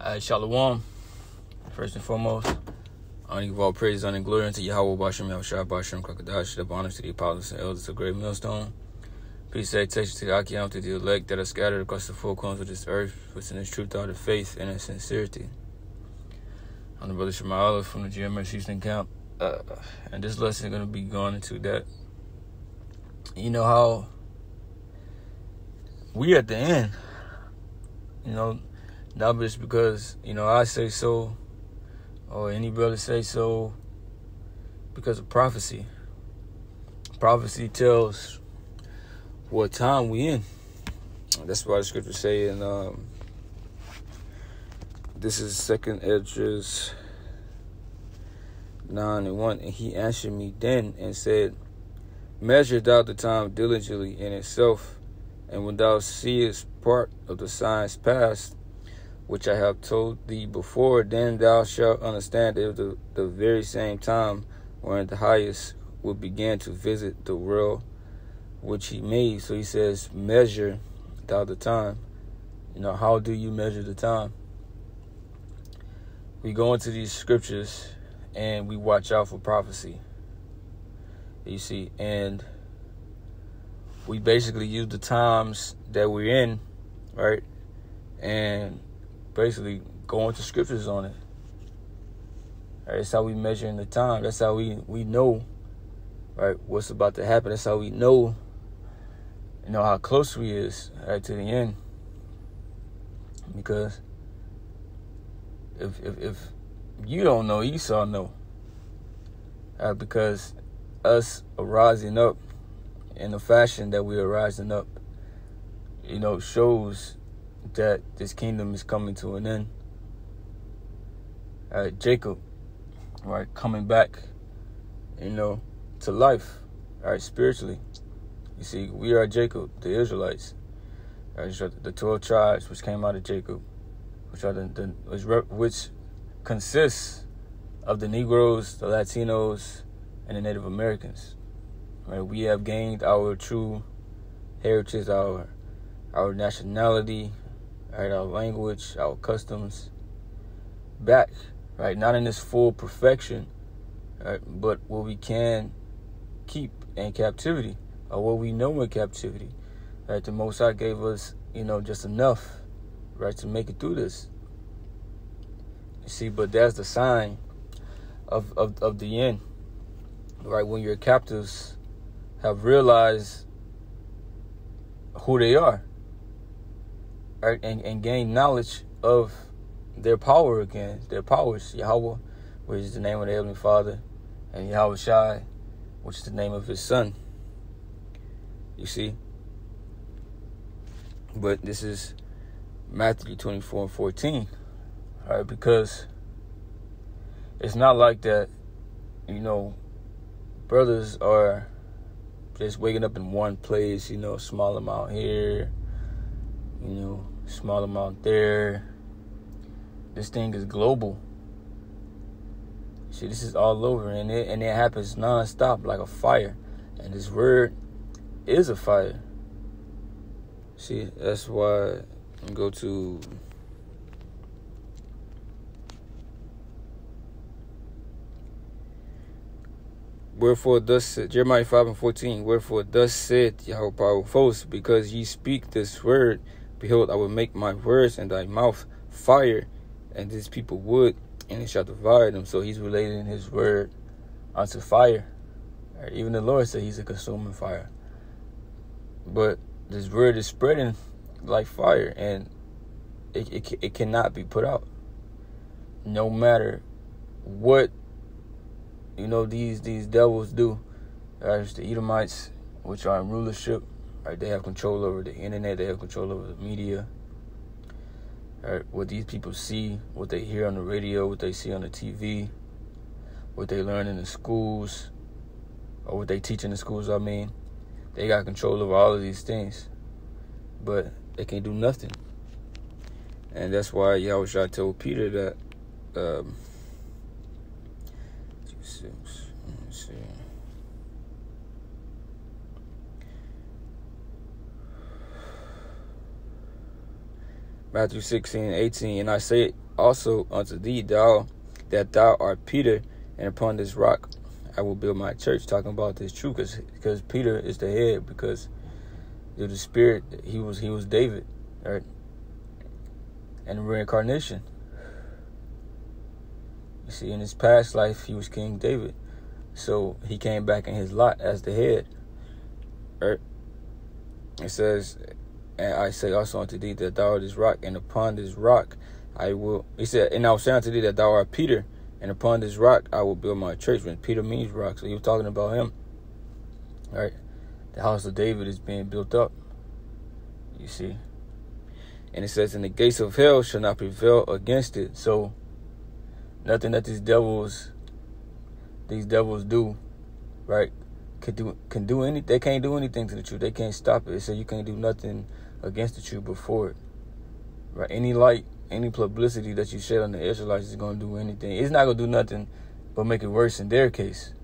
Shalom. First and foremost, I give all praise, honor, and glory unto Yahweh, Bashem, Yahushua, Bashem, Kakadash, the honors to the apostles and elders of Great Millstone. Peace, salutation to the Akiam, to the elect that are scattered across the four corners of this earth, within its truth, out of faith, and in sincerity. I'm the brother Shema Olive from the GMS Houston camp, and this lesson is going to be going into that. You know how we at the end, not just because, I say so, or any brother say so, because of prophecy. Prophecy tells what time we in. That's why the scripture say in, this is 2nd Esdras 9:1, and he answered me then and said, measure thou the time diligently in itself, and when thou seest part of the signs past, which I have told thee before, then thou shalt understand that the very same time wherein the highest will begin to visit the world which he made. So he says, measure thou the time. How do you measure the time? We go into these scriptures and we watch out for prophecy. You see, and we basically use the times that we're in, right? And basically go into scriptures on it. Right? That's how we measure in the time. That's how we know, right, what's about to happen. That's how we know, how close we is, right, to the end. Because if you don't know, Esau know. Because us rising up in the fashion that we are rising up, shows that this kingdom is coming to an end. Jacob, right, coming back, to life, right, spiritually. You see, we are Jacob, the Israelites, right, the 12 tribes which came out of Jacob, which consists of the Negroes, the Latinos, and the Native Americans. Right, we have gained our true heritage, our nationality, right, our language, our customs back, right? Not in this full perfection, right, but what we can keep in captivity, or what we know in captivity, right? The Most High gave us, just enough, right, to make it through this. You see, but that's the sign of the end, right? When your captives have realized who they are, right, and gain knowledge of their power again, their powers, Yahweh, which is the name of the Heavenly Father, and Yahweh Shai, which is the name of his Son. You see? But this is Matthew 24:14, right? Because it's not like that, brothers are just waking up in one place, small amount here, small amount there. This thing is global. See, this is all over, and it happens non-stop like a fire. And this word is a fire. See, that's why I go to wherefore thus Jeremiah 5:14, wherefore thus said Yahweh powerful hosts, because ye speak this word, behold, I will make my words in thy mouth fire, and these people wood, and it shall devour them. So he's relating his word unto fire. Right? Even the Lord said he's a consuming fire. But this word is spreading like fire, and it cannot be put out. No matter what, these devils do. Right? The Edomites, which are in rulership, right? They have control over the internet. They have control over the media. Right? What these people see, what they hear on the radio, what they see on the TV, what they learn in the schools, or what they teach in the schools, they got control over all of these things. But they can't do nothing. And that's why Yahushua told Peter that, let's see. Matthew 16:18, and I say also unto thee, thou art Peter, and upon this rock I will build my church. Talking about this truth, because Peter is the head, because through the Spirit he was David, right? And reincarnation. You see, in his past life he was King David, so he came back in his lot as the head, right? It says, and I say also unto thee that thou art this rock, and upon this rock I will. He said, and I will say unto thee that thou art Peter, and upon this rock I will build my church. When Peter means rock, so he was talking about him, right? The house of David is being built up. You see, and it says, and the gates of hell shall not prevail against it. So nothing that these devils do, right, can do anything. They can't do anything to the truth. They can't stop it. So you can't do nothing against the truth before it, right? Any light, any publicity that you shed on the Israelites is going to do anything. It's not going to do nothing but make it worse in their case.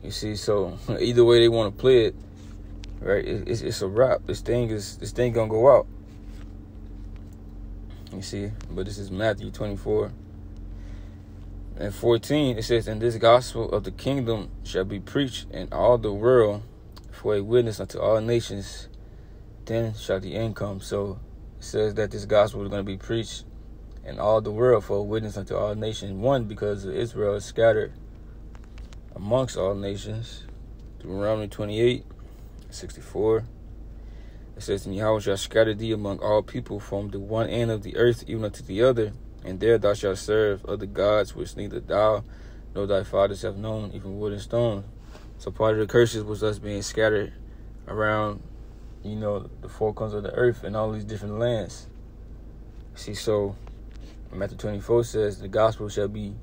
You see, so either way they want to play it, right? It's a wrap. This thing gonna go out. You see, but this is Matthew 24 and 14. It says, and this gospel of the kingdom shall be preached in all the world for a witness unto all nations. Then shall the end come. So it says that this gospel is going to be preached in all the world for a witness unto all nations. One, because Israel is scattered amongst all nations. Deuteronomy 28:64. It says, and Yahweh shall scatter thee among all people from the one end of the earth even unto the other, and there thou shalt serve other gods which neither thou nor thy fathers have known, even wood and stone. So part of the curses was us being scattered around, you know, the four corners of the earth and all these different lands. See, so Matthew 24 says the gospel shall be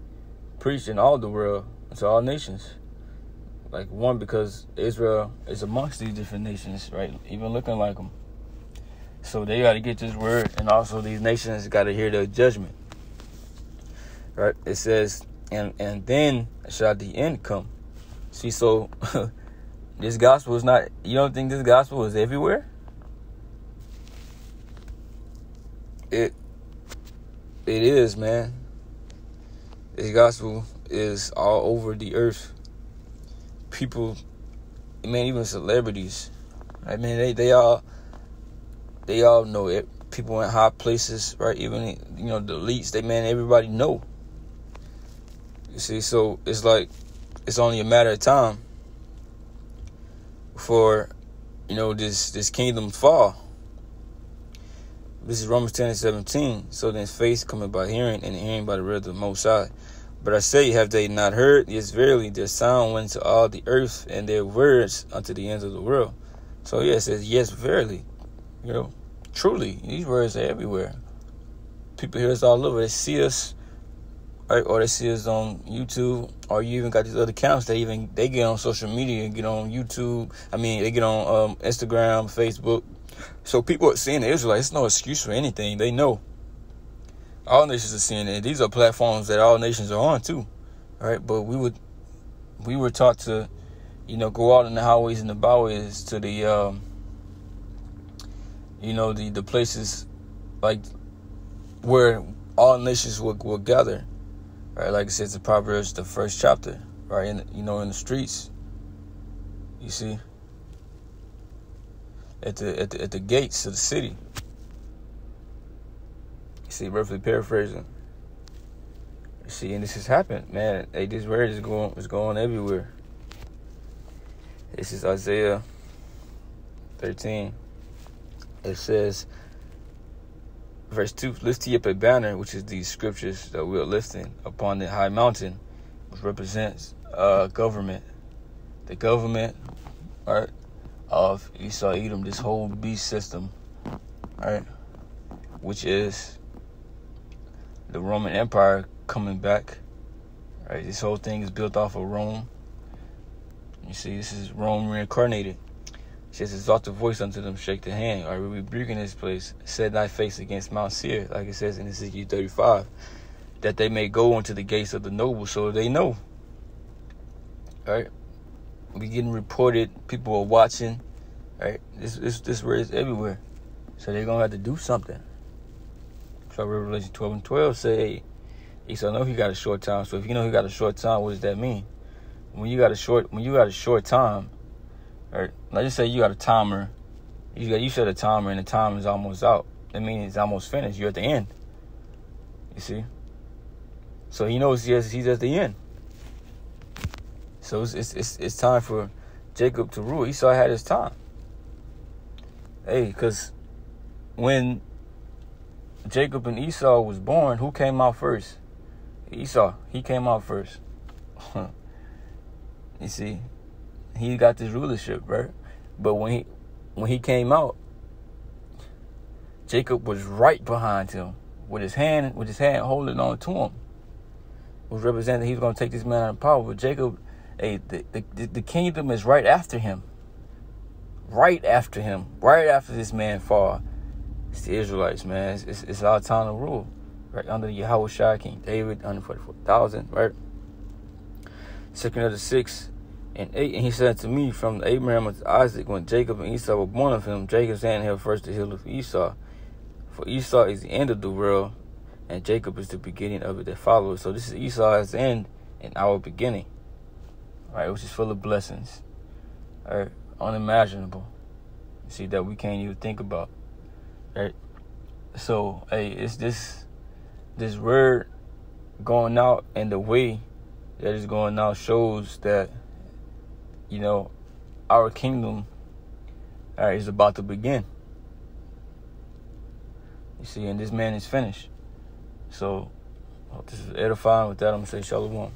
preached in all the world to all nations. Like, one, because Israel is amongst these different nations, right? Even looking like them. So they got to get this word, and also these nations got to hear the judgment, right? It says, and then shall the end come. See, so this gospel is not, you don't think this gospel is everywhere? It is, man. This gospel is all over the earth. People, man, even celebrities. I mean, they all know it. People in high places, right? Even, you know, the elites. Everybody know. You see, so it's like it's only a matter of time before, you know, this kingdom fall. This is Romans 10:17. So then faith cometh by hearing, and hearing by the word of the Most High. But I say, have they not heard? Yes, verily, their sound went to all the earth, and their words unto the ends of the world. So yeah, it says, yes, verily. You know, truly, these words are everywhere. People hear us all over. They see us, right? Or they see us on YouTube, or you even got these other accounts that they get on social media and get on YouTube. I mean, they get on Instagram, Facebook. So people are seeing the Israelites. It's no excuse for anything. They know. All nations are seeing it. These are platforms that all nations are on too, right? But we were taught to, you know, go out in the highways and the byways to the, you know, the places like where all nations will gather, right? Like it says in Proverbs, the first chapter, right? In the streets, you see, at the gates of the city. You see, roughly paraphrasing. You see, and this has happened, man. Hey, this word is going everywhere. This is Isaiah 13. It says, verse 2, lift ye up a banner, which is these scriptures that we are lifting, upon the high mountain, which represents government. The government, right, of Esau, Edom, this whole beast system, right, which is the Roman Empire coming back, right? This whole thing is built off of Rome. You see, this is Rome reincarnated. It says, exalt the voice unto them, shake the hand. All right, we rebuking this place. Set thy face against Mount Seir, like it says in Ezekiel 35, that they may go into the gates of the noble, so they know. Right? We getting reported. People are watching. Right? This word is everywhere. So they're gonna have to do something. why Revelation 12 and 12 say, Esau know he got a short time. So if you know he got a short time, what does that mean? When you got a short time, or let's just say you got a timer, you set a timer and the time is almost out. That means it's almost finished. You're at the end. You see? So he knows he's at the end. So it's time for Jacob to rule. Esau had his time. Hey, because when Jacob and Esau was born, who came out first? Esau. He came out first. You see, he got this rulership, right? But when he came out, Jacob was right behind him with his hand holding on to him, was representing he was going to take this man out of power. But Jacob, hey, the kingdom is right after him. Right after him. Right after this man fall. It's the Israelites, man. It's our time to rule. Right under Yahushua, King David, 144,000, right? 2nd of the 6th and 8. And he said to me, from Abraham unto Isaac, when Jacob and Esau were born of him, Jacob's hand held first the hill of Esau. For Esau is the end of the world, and Jacob is the beginning of it that follows. So this is Esau's end and our beginning, right? Which is full of blessings, right? Unimaginable. You see, that we can't even think about, right? So, hey, it's this word going out, and the way that it's going out shows that, you know, our kingdom, all right, is about to begin. You see, and this man is finished. So, this is edifying. With that, I'm going to say shalom.